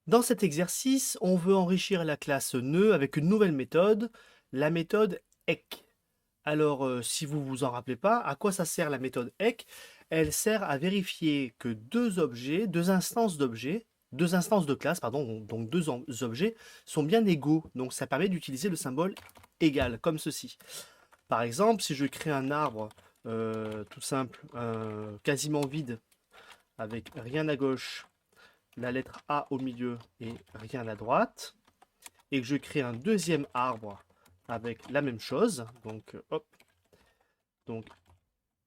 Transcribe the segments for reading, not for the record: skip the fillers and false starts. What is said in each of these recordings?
Dans cet exercice, on veut enrichir la classe nœud avec une nouvelle méthode, la méthode ECK. Alors, si vous vous en rappelez pas, à quoi ça sert la méthode ECK? Elle sert à vérifier que deux objets, deux instances de classe, pardon, donc objets, sont bien égaux. Donc ça permet d'utiliser le symbole égal, comme ceci. Par exemple, si je crée un arbre tout simple, quasiment vide, avec rien à gauche, la lettre A au milieu et rien à droite, et que je crée un deuxième arbre avec la même chose, donc hop, donc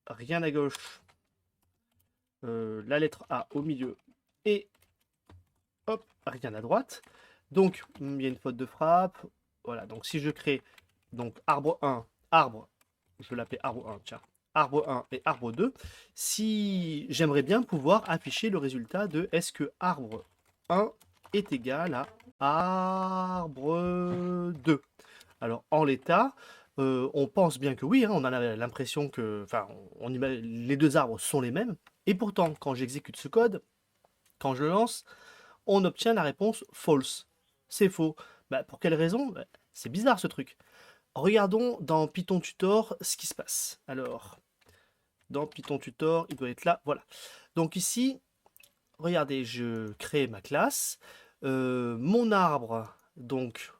rien à gauche, la lettre A au milieu et hop, rien à droite. Donc il y a une faute de frappe. Voilà, donc si je crée donc arbre 1, arbre, je vais l'appeler arbre 1, tiens, arbre 1 et arbre 2, si j'aimerais bien pouvoir afficher le résultat de est-ce que arbre 1 est égal à arbre 2. Alors en l'état, on pense bien que oui, hein, on a l'impression que, enfin, les deux arbres sont les mêmes, et pourtant quand j'exécute ce code, quand je le lance, on obtient la réponse false. C'est faux. Bah, pour quelle raison? Bah, c'est bizarre ce truc. Regardons dans Python Tutor ce qui se passe. Alors, dans Python Tutor, il doit être là, voilà. Donc ici, regardez, je crée ma classe. Mon arbre, donc,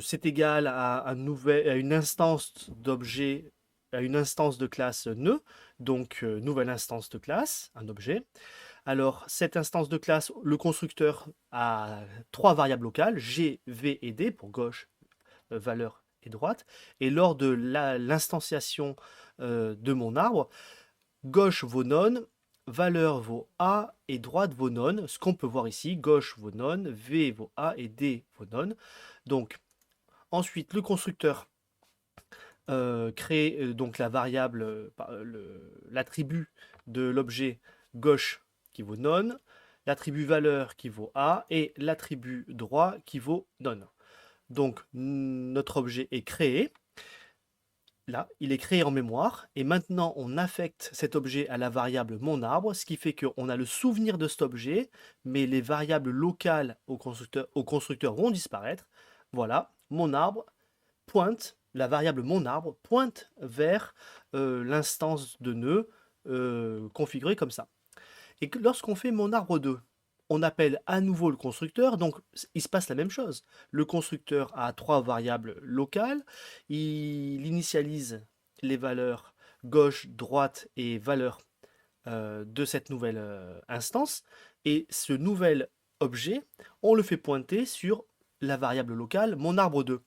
c'est égal à une instance d'objet, à une instance de classe nœud, donc nouvelle instance de classe, un objet. Alors, cette instance de classe, le constructeur a trois variables locales, G, V et D, pour gauche, valeur et droite. Et lors de l'instanciation de mon arbre, gauche vaut none, valeur vaut A et droite vaut none. Ce qu'on peut voir ici, gauche vaut none, V vaut A et D vaut none. Donc, ensuite, le constructeur crée donc la variable, l'attribut de l'objet gauche qui vaut none, l'attribut valeur qui vaut A et l'attribut droit qui vaut none. Donc notre objet est créé. Là, il est créé en mémoire et maintenant on affecte cet objet à la variable mon arbre, ce qui fait qu'on a le souvenir de cet objet, mais les variables locales au constructeur vont disparaître. Voilà, mon arbre pointe, la variable mon arbre pointe vers l'instance de nœud configurée comme ça. Et lorsqu'on fait mon arbre 2, on appelle à nouveau le constructeur, donc il se passe la même chose. Le constructeur a trois variables locales, il initialise les valeurs gauche, droite et valeur de cette nouvelle instance, et ce nouvel objet, on le fait pointer sur la variable locale mon arbre 2.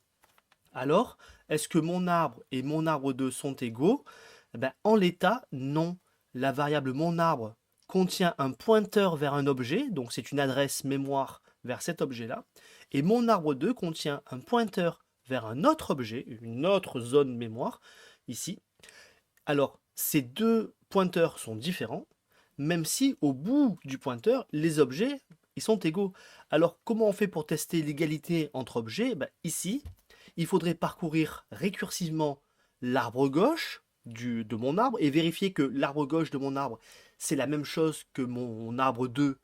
Alors, est-ce que mon arbre et mon arbre 2 sont égaux? Eh ben, en l'état, non. La variable mon arbre contient un pointeur vers un objet, donc c'est une adresse mémoire vers cet objet-là, et mon arbre 2 contient un pointeur vers un autre objet, une autre zone mémoire, ici. Alors, ces deux pointeurs sont différents, même si au bout du pointeur, les objets, ils sont égaux. Alors, comment on fait pour tester l'égalité entre objets? Ben, ici, il faudrait parcourir récursivement l'arbre gauche de mon arbre et vérifier que l'arbre gauche de mon arbre, c'est la même chose que mon arbre 2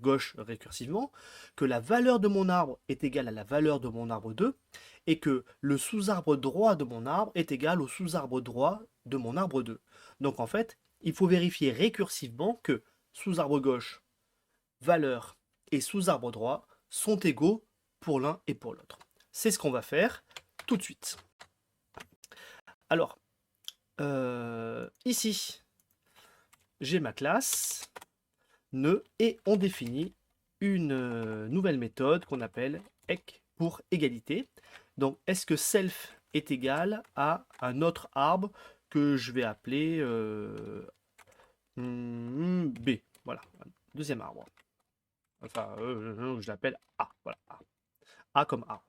gauche récursivement, que la valeur de mon arbre est égale à la valeur de mon arbre 2, et que le sous-arbre droit de mon arbre est égal au sous-arbre droit de mon arbre 2. Donc en fait, il faut vérifier récursivement que sous-arbre gauche, valeur et sous-arbre droit sont égaux pour l'un et pour l'autre. C'est ce qu'on va faire tout de suite. Alors, ici, j'ai ma classe nœud et on définit une nouvelle méthode qu'on appelle ECK pour égalité. Donc, est-ce que self est égal à un autre arbre que je vais appeler B? Voilà, deuxième arbre. Enfin, je l'appelle A. Voilà, A. A comme A.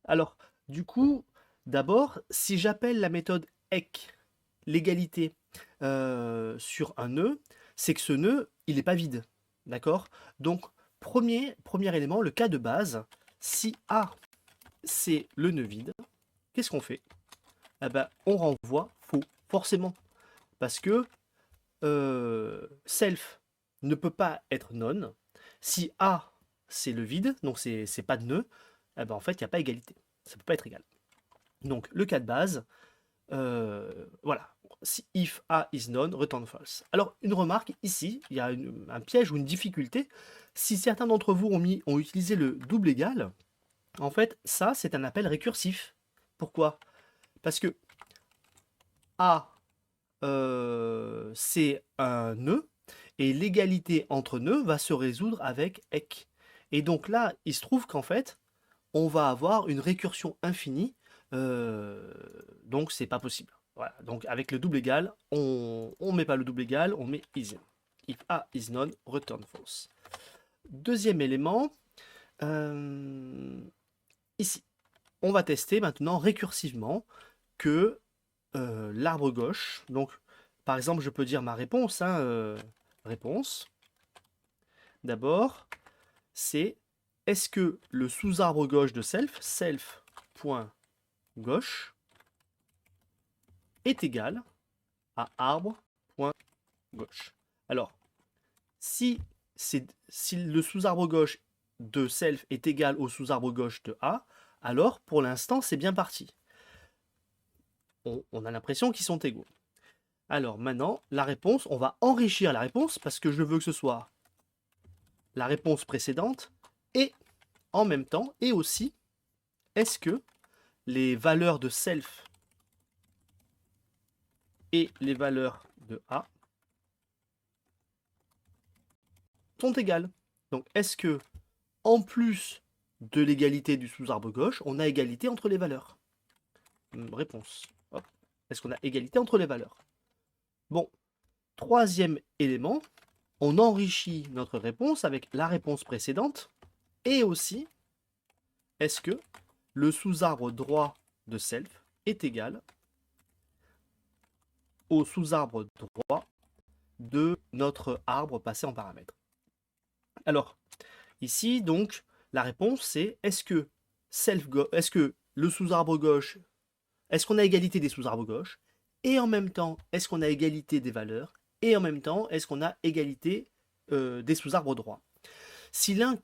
Alors, du coup, d'abord, si j'appelle la méthode ECK l'égalité sur un nœud, c'est que ce nœud, il n'est pas vide. D'accord? Donc, premier élément, le cas de base, si A, c'est le nœud vide, qu'est-ce qu'on fait? Eh ben, on renvoie faux, forcément. Parce que self ne peut pas être non. Si A c'est le vide, donc c'est pas de nœud, eh ben, en fait, il n'y a pas égalité. Ça ne peut pas être égal. Donc, le cas de base, voilà. Si if A is none, return false. Alors, une remarque, ici, il y a un piège ou une difficulté. Si certains d'entre vous ont utilisé le double égal, en fait, ça, c'est un appel récursif. Pourquoi? Parce que A, c'est un nœud, et l'égalité entre nœuds va se résoudre avec EC. Et donc là, il se trouve qu'en fait, on va avoir une récursion infinie, donc c'est pas possible. Voilà, donc avec le double égal, on met pas le double égal, on met is. If A is none, return false. Deuxième élément, ici, on va tester maintenant récursivement que l'arbre gauche, donc par exemple je peux dire ma réponse, réponse, d'abord, c'est est-ce que le sous-arbre gauche de self.gauche est égal à arbre.gauche. Alors, si le sous-arbre gauche de self est égal au sous-arbre gauche de A, alors pour l'instant c'est bien parti. On a l'impression qu'ils sont égaux. Alors maintenant, la réponse, on va enrichir la réponse parce que je veux que ce soit la réponse précédente et en même temps, et aussi, est-ce que les valeurs de self et les valeurs de A sont égales. Donc, est-ce que, en plus de l'égalité du sous-arbre gauche, on a égalité entre les valeurs? Réponse. Est-ce qu'on a égalité entre les valeurs? Bon, troisième élément, on enrichit notre réponse avec la réponse précédente et aussi, est-ce que le sous-arbre droit de self est égal au sous-arbre droit de notre arbre passé en paramètre? Alors, ici, donc, la réponse, c'est est-ce que le sous-arbre gauche, est-ce qu'on a égalité des sous-arbres gauche, et en même temps, est-ce qu'on a égalité des valeurs, et en même temps, est-ce qu'on a égalité des sous-arbres droits? Si l'une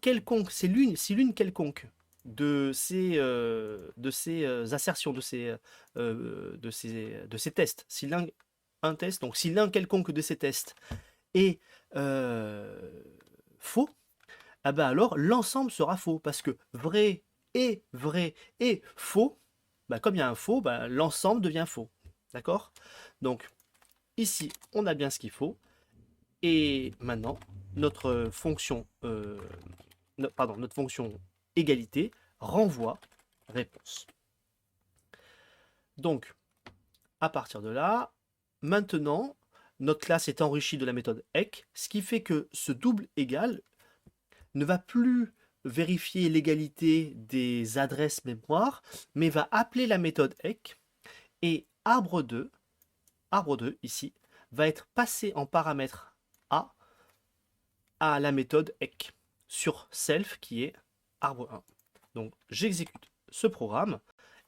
quelconque de ces assertions, de ces tests, si un test, donc si l'un quelconque de ces tests est faux, ah ben alors l'ensemble sera faux, parce que vrai et faux, bah comme il y a un faux, bah l'ensemble devient faux. D'accord? Donc ici, on a bien ce qu'il faut. Et maintenant, notre fonction, notre fonction égalité renvoie réponse. Donc, à partir de là, maintenant, notre classe est enrichie de la méthode EC, ce qui fait que ce double égal ne va plus vérifier l'égalité des adresses mémoire, mais va appeler la méthode EC, et arbre2 ici, va être passé en paramètre A à la méthode EC sur self qui est arbre1. Donc j'exécute ce programme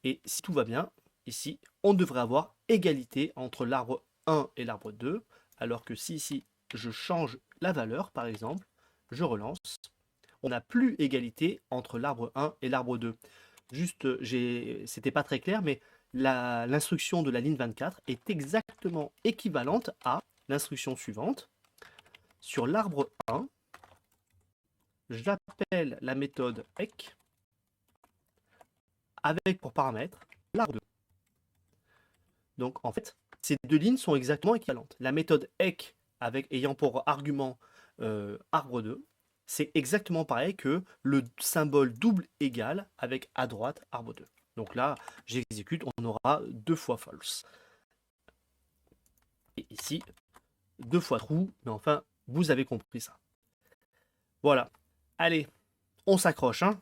et si tout va bien, ici, on devrait avoir égalité entre l'arbre 1 et l'arbre 2, alors que si ici je change la valeur, par exemple, je relance, on n'a plus égalité entre l'arbre 1 et l'arbre 2. Juste, c'était pas très clair, mais l'instruction de la ligne 24 est exactement équivalente à l'instruction suivante. Sur l'arbre 1, j'appelle la méthode EC avec pour paramètre l'arbre 2. Donc en fait, ces deux lignes sont exactement équivalentes. La méthode EC ayant pour argument arbre 2, c'est exactement pareil que le symbole double égal avec à droite arbre 2. Donc là, j'exécute, on aura 2 fois false. Et ici, 2 fois true, mais enfin, vous avez compris ça. Voilà. Allez, on s'accroche, hein.